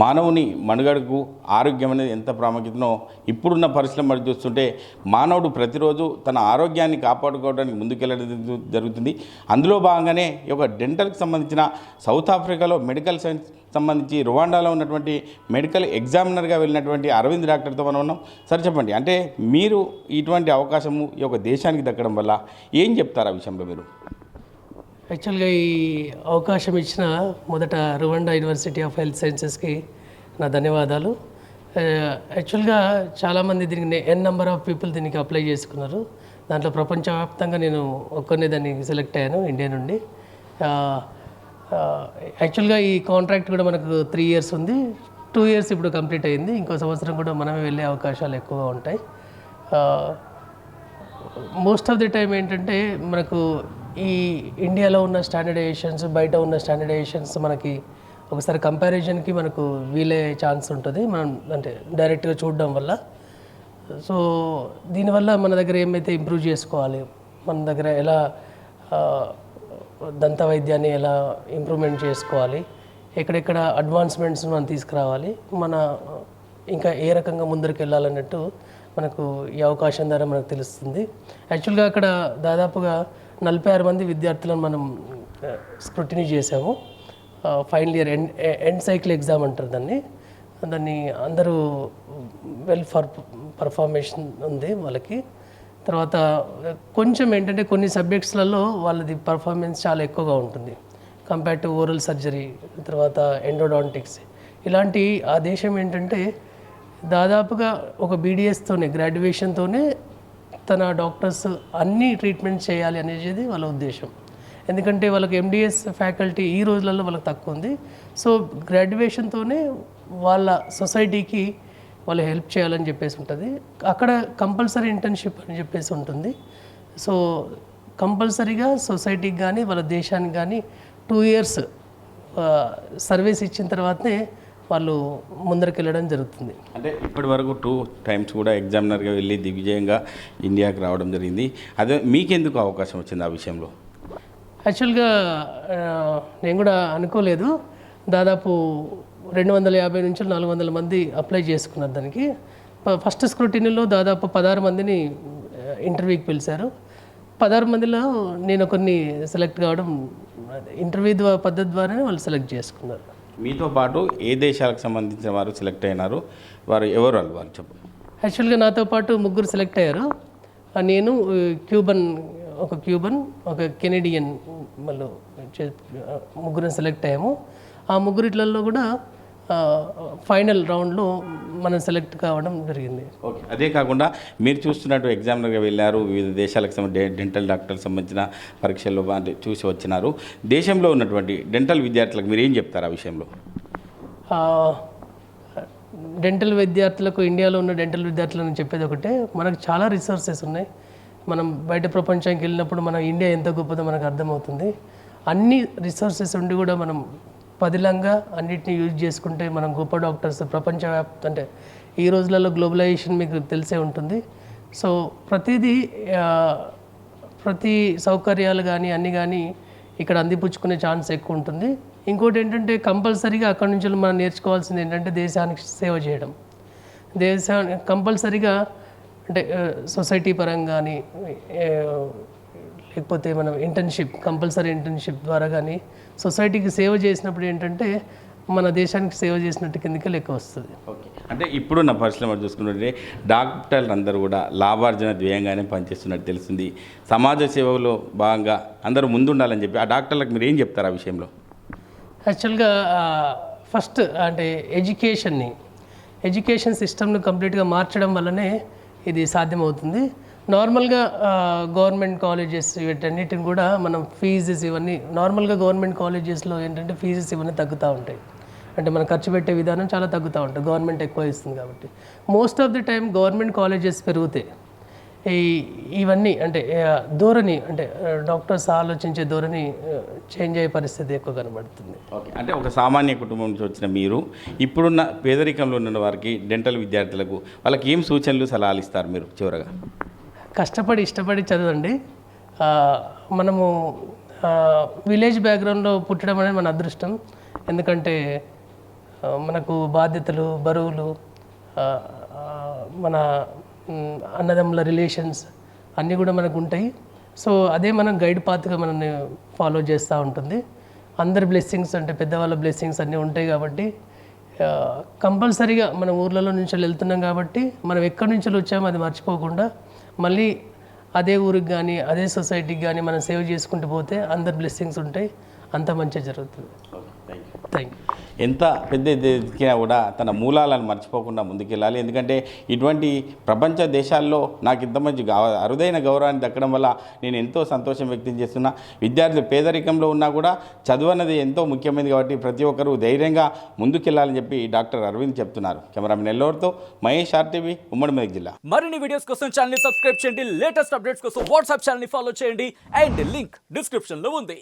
మానవుని మనుగడకు ఆరోగ్యం అనేది ఎంత ప్రాముఖ్యతనో ఇప్పుడున్న పరిస్థితులు మరి చూస్తుంటే మానవుడు ప్రతిరోజు తన ఆరోగ్యాన్ని కాపాడుకోవడానికి ముందుకెళ్ళడం జరుగుతుంది. అందులో భాగంగానే ఈ యొక్క డెంటల్కి సంబంధించిన సౌత్ ఆఫ్రికాలో మెడికల్ సైన్స్ సంబంధించి రువాండాలో ఉన్నటువంటి మెడికల్ ఎగ్జామినర్గా వెళ్ళినటువంటి అరవింద్ డాక్టర్తో మనం ఉన్నాం. సార్ చెప్పండి, అంటే మీరు ఇటువంటి అవకాశము ఈ యొక్క దేశానికి దక్కడం వల్ల ఏం చెప్తారు ఆ విషయంలో మీరు? యాక్చువల్గా ఈ అవకాశం ఇచ్చిన మొదట రువాండా యూనివర్సిటీ ఆఫ్ హెల్త్ సైన్సెస్కి నా ధన్యవాదాలు. యాక్చువల్గా చాలామంది దీనికి నెంబర్ ఆఫ్ పీపుల్ దీనికి అప్లై చేసుకున్నారు. దాంట్లో ప్రపంచవ్యాప్తంగా నేను ఒక్కరినే దానికి సెలెక్ట్ అయ్యాను ఇండియా నుండి. యాక్చువల్గా ఈ కాంట్రాక్ట్ కూడా మనకు 3 years ఉంది. 2 years ఇప్పుడు కంప్లీట్ అయింది. ఇంకో సంవత్సరం కూడా మనమే వెళ్ళే అవకాశాలు ఎక్కువగా ఉంటాయి. మోస్ట్ ఆఫ్ ది టైం ఏంటంటే మనకు ఈ ఇండియాలో ఉన్న స్టాండర్డైజేషన్స్ బయట ఉన్న స్టాండర్డైజేషన్స్ మనకి ఒకసారి కంపారిజన్కి మనకు వీలే ఛాన్స్ ఉంటుంది, మనం అంటే డైరెక్ట్గా చూడడం వల్ల. సో దీనివల్ల మన దగ్గర ఏమైతే ఇంప్రూవ్ చేసుకోవాలి, మన దగ్గర ఎలా దంత వైద్యాన్ని ఎలా ఇంప్రూవ్మెంట్ చేసుకోవాలి, ఎక్కడెక్కడ అడ్వాన్స్మెంట్స్ మనం తీసుకురావాలి, మన ఇంకా ఏ రకంగా ముందరికి వెళ్ళాలన్నట్టు మనకు ఈ అవకాశం ద్వారా మనకు తెలుస్తుంది. యాక్చువల్గా అక్కడ దాదాపుగా 46 మంది విద్యార్థులను మనం స్క్రూటినీ చేసాము. Final year end cycle exam అంటారు దాన్ని అందరూ వెల్ పర్ఫార్మేషన్ ఉంది వాళ్ళకి. తర్వాత కొంచెం ఏంటంటే కొన్ని సబ్జెక్ట్స్లలో వాళ్ళది పర్ఫార్మెన్స్ చాలా ఎక్కువగా ఉంటుంది కంపేర్ టు ఓరల్ సర్జరీ, తర్వాత ఎండోడాంటిక్స్. ఇలాంటి ఆ దేశం ఏంటంటే దాదాపుగా ఒక బీడిఎస్తోనే గ్రాడ్యుయేషన్తోనే తన డాక్టర్స్ అన్ని ట్రీట్మెంట్ చేయాలి అనేది వాళ్ళ ఉద్దేశం. ఎందుకంటే వాళ్ళకి ఎండిఎస్ ఫ్యాకల్టీ ఈ రోజులలో వాళ్ళకి తక్కువ ఉంది. సో గ్రాడ్యుయేషన్తోనే వాళ్ళ సొసైటీకి వాళ్ళు హెల్ప్ చేయాలని చెప్పేసి ఉంటుంది. అక్కడ కంపల్సరీ ఇంటర్న్షిప్ అని చెప్పేసి ఉంటుంది. సో కంపల్సరీగా సొసైటీకి కానీ వాళ్ళ దేశానికి కానీ 2 years సర్వీస్ ఇచ్చిన తర్వాతనే వాళ్ళు ముందరికి వెళ్ళడం జరుగుతుంది. అంటే ఇప్పటి వరకు 2 times కూడా ఎగ్జామినర్గా వెళ్ళి దిగ్విజయంగా ఇండియాకి రావడం జరిగింది. అదే మీకెందుకు అవకాశం వచ్చింది ఆ విషయంలో? యాక్చువల్గా నేను కూడా అనుకోలేదు. దాదాపు 250 నుంచి 400 మంది అప్లై చేసుకున్నారు దానికి. ఫస్ట్ స్క్రూటినీలో దాదాపు 16 మందిని ఇంటర్వ్యూకి పిలిచారు. 16 మందిలో నేను కొన్ని సెలెక్ట్ కావడం ఇంటర్వ్యూ పద్ధతి ద్వారానే వాళ్ళు సెలెక్ట్ చేసుకున్నారు. మీతో పాటు ఏ దేశాలకు సంబంధించిన వారు సెలెక్ట్ అయినారు, వారు ఎవరు వాళ్ళు చెప్పండి. యాక్చువల్గా నాతో పాటు 3 సెలెక్ట్ అయ్యారు. నేను క్యూబన్, ఒక కెనడియన్, వాళ్ళు 3 సెలెక్ట్ అయ్యాము. ఆ 3 కూడా ఫైనల్ రౌండ్లో మనం సెలెక్ట్ కావడం జరిగింది. ఓకే, అదే కాకుండా మీరు చూస్తున్నట్టు ఎగ్జామినర్గా వెళ్ళారు, వివిధ దేశాలకు డెంటల్ డాక్టర్కి సంబంధించిన పరీక్షల్లో చూసి వచ్చినారు. దేశంలో ఉన్నటువంటి డెంటల్ విద్యార్థులకు మీరు ఏం చెప్తారు ఆ విషయంలో? డెంటల్ విద్యార్థులకు, ఇండియాలో ఉన్న డెంటల్ విద్యార్థులను చెప్పేది ఒకటే, మనకు చాలా రిసోర్సెస్ ఉన్నాయి. మనం బయట ప్రపంచానికి వెళ్ళినప్పుడు మన ఇండియా ఎంత గొప్పదో మనకు అర్థమవుతుంది. అన్ని రిసోర్సెస్ ఉండి కూడా మనం పదిలంగా అన్నిటిని యూజ్ చేసుకుంటే మనం గొప్ప డాక్టర్స్ అంటే ఈ రోజులలో గ్లోబలైజేషన్ మీకు తెలిసే ఉంటుంది. సో ప్రతి సౌకర్యాలు కానీ అన్నీ కానీ ఇక్కడ అందిపుచ్చుకునే ఛాన్స్ ఎక్కువ ఉంటుంది. ఇంకోటి ఏంటంటే కంపల్సరీగా అక్కడి నుంచి మనం నేర్చుకోవాల్సింది ఏంటంటే దేశానికి సేవ చేయడం. కంపల్సరీగా అంటే సొసైటీ పరంగా కానీ లేకపోతే మనం కంపల్సరీ ఇంటర్న్షిప్ ద్వారా కానీ సొసైటీకి సేవ చేసినప్పుడు ఏంటంటే మన దేశానికి సేవ చేసినట్టు కిందకి లెక్క వస్తుంది. ఓకే, అంటే ఇప్పుడున్న పరిస్థితులు మనం చూసుకుంటుంటే డాక్టర్లు అందరూ కూడా లాభార్జన ధ్యేయంగానే పనిచేస్తున్నట్టు తెలుస్తుంది. సమాజ సేవలో భాగంగా అందరూ ముందుండాలని చెప్పి ఆ డాక్టర్లకు మీరు ఏం చెప్తారు ఆ విషయంలో? యాక్చువల్గా ఫస్ట్ అంటే ఎడ్యుకేషన్ సిస్టమ్ను కంప్లీట్గా మార్చడం వల్లనే ఇది సాధ్యమవుతుంది. నార్మల్గా గవర్నమెంట్ కాలేజెస్ వీటన్నిటిని కూడా మనం ఫీజెస్ ఇవన్నీ నార్మల్గా గవర్నమెంట్ కాలేజెస్లో ఏంటంటే ఫీజెస్ ఇవన్నీ తగ్గుతూ ఉంటాయి. అంటే మనం ఖర్చు పెట్టే విధానం చాలా తగ్గుతూ ఉంటుంది, గవర్నమెంట్ ఎక్కువ ఇస్తుంది కాబట్టి. Most of the time government colleges పెరుగుతాయి. ఇవన్నీ అంటే ధోరణి, అంటే డాక్టర్స్ ఆలోచించే ధోరణి చేంజ్ అయ్యే పరిస్థితి ఎక్కువ కనబడుతుంది. ఓకే, అంటే ఒక సామాన్య కుటుంబం నుంచి వచ్చిన మీరు ఇప్పుడున్న పేదరికంలో ఉన్న వారికి, డెంటల్ విద్యార్థులకు వాళ్ళకి ఏం సూచనలు, సలహాలు ఇస్తారు మీరు? చివరగా కష్టపడి ఇష్టపడి చదవండి. మనము విలేజ్ బ్యాక్గ్రౌండ్లో పుట్టడం అనేది మన అదృష్టం. ఎందుకంటే మనకు బాధ్యతలు, బరువులు, ఆ, ఆ, మన అన్నదమ్ముల రిలేషన్స్ అన్నీ కూడా మనకు ఉంటాయి. సో అదే మనం గైడ్ పాత్గా మనల్ని ఫాలో చేస్తూ ఉంటుంది. అందరి బ్లెస్సింగ్స్ అంటే పెద్దవాళ్ళ బ్లెస్సింగ్స్ అన్నీ ఉంటాయి కాబట్టి కంపల్సరీగా మన ఊర్లలో నుంచి వెళ్తున్నాం కాబట్టి మనం ఎక్కడి నుంచి వచ్చామో అది మర్చిపోకుండా మళ్ళీ అదే ఊరికి కానీ అదే సొసైటీకి కానీ మనం సేవ్ చేసుకుంటూ పోతే అందరి బ్లెస్సింగ్స్ ఉంటాయి, అంత మంచిగా జరుగుతుంది. Thank you. ఎంత పెద్ద ఎదిగినా కూడా తన మూలాలను మర్చిపోకుండా ముందుకెళ్ళాలి. ఎందుకంటే ఇటువంటి ప్రపంచ దేశాల్లో నాకు ఇంత మంచి అరుదైన గౌరవాన్ని దక్కడం వల్ల నేను ఎంతో సంతోషం వ్యక్తం చేస్తున్నా. విద్యార్థులు పేదరికంలో ఉన్నా కూడా చదువు అన్నది ఎంతో ముఖ్యమైనది కాబట్టి ప్రతి ఒక్కరూ ధైర్యంగా ముందుకెళ్లాలని చెప్పి డాక్టర్ అరవింద్ చెప్తున్నారు. కెమెరామెన్ నెల్లూరుతో మహేష్, RTV, ఉమ్మడి మెదక్ జిల్లా. మరిన్ని వీడియోస్ కోసం ఛానల్ ని సబ్స్క్రైబ్ చేయండి, లేటెస్ట్ అప్డేట్స్ కోసం వాట్సాప్ ఛానల్ ని ఫాలో చేయండి అండ్ లింక్ డిస్క్రిప్షన్ లో ఉంది.